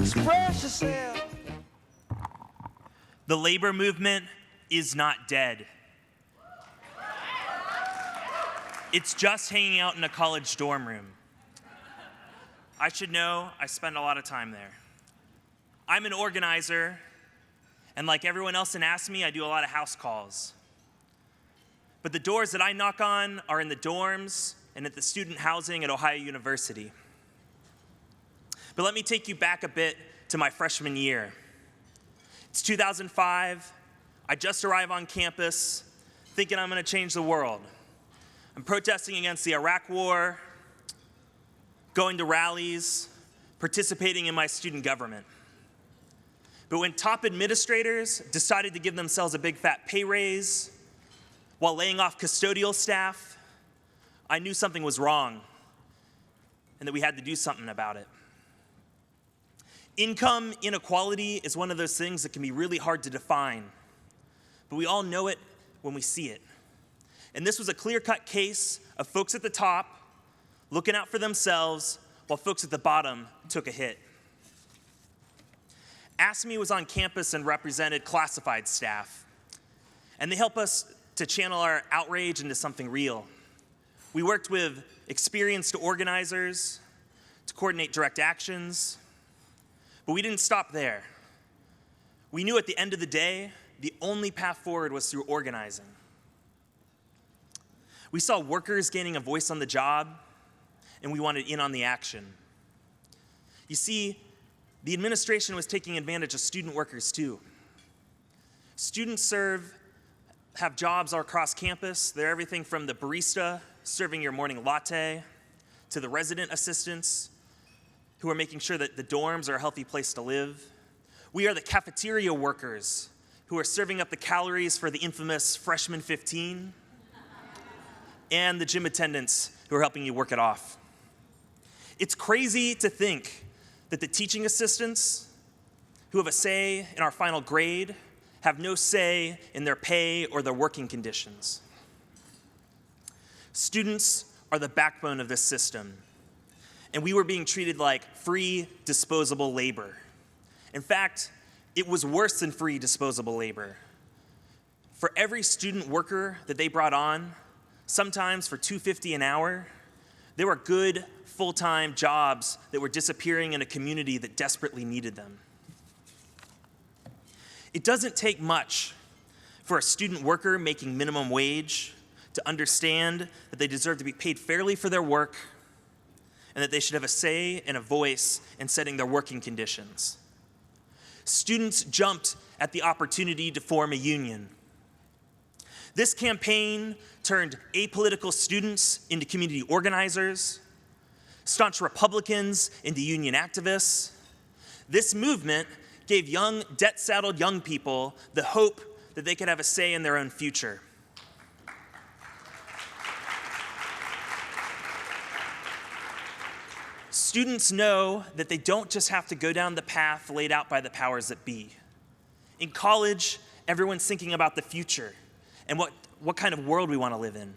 Express yourself. The labor movement is not dead. It's just hanging out in a college dorm room. I should know, I spend a lot of time there. I'm an organizer, and like everyone else in AFSCME, I do a lot of house calls. But the doors that I knock on are in the dorms and at the student housing at Ohio University. But let me take you back a bit to my freshman year. It's 2005. I just arrived on campus thinking I'm going to change the world. I'm protesting against the Iraq War, going to rallies, participating in my student government. But when top administrators decided to give themselves a big fat pay raise while laying off custodial staff, I knew something was wrong and that we had to do something about it. Income inequality is one of those things that can be really hard to define, but we all know it when we see it. And this was a clear-cut case of folks at the top looking out for themselves while folks at the bottom took a hit. AFSCME was on campus and represented classified staff, and they help us to channel our outrage into something real. We worked with experienced organizers to coordinate direct actions, but we didn't stop there. We knew at the end of the day, the only path forward was through organizing. We saw workers gaining a voice on the job, and we wanted in on the action. You see, the administration was taking advantage of student workers too. Students have jobs all across campus. They're everything from the barista serving your morning latte to the resident assistants who are making sure that the dorms are a healthy place to live. We are the cafeteria workers who are serving up the calories for the infamous freshman 15, and the gym attendants who are helping you work it off. It's crazy to think that the teaching assistants who have a say in our final grade have no say in their pay or their working conditions. Students are the backbone of this system, and we were being treated like free, disposable labor. In fact, it was worse than free, disposable labor. For every student worker that they brought on, sometimes for $2.50 an hour, there were good, full-time jobs that were disappearing in a community that desperately needed them. It doesn't take much for a student worker making minimum wage to understand that they deserve to be paid fairly for their work and that they should have a say and a voice in setting their working conditions. Students jumped at the opportunity to form a union. This campaign turned apolitical students into community organizers, staunch Republicans into union activists. This movement gave young, debt-saddled young people the hope that they could have a say in their own future. Students know that they don't just have to go down the path laid out by the powers that be. In college, everyone's thinking about the future and what kind of world we want to live in.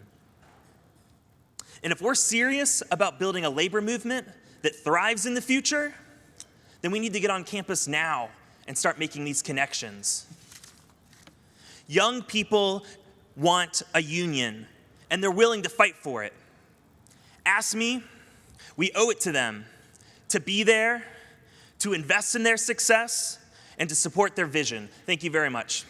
And if we're serious about building a labor movement that thrives in the future, then we need to get on campus now and start making these connections. Young people want a union, and they're willing to fight for it. AFSCME, we owe it to them to be there, to invest in their success, and to support their vision. Thank you very much.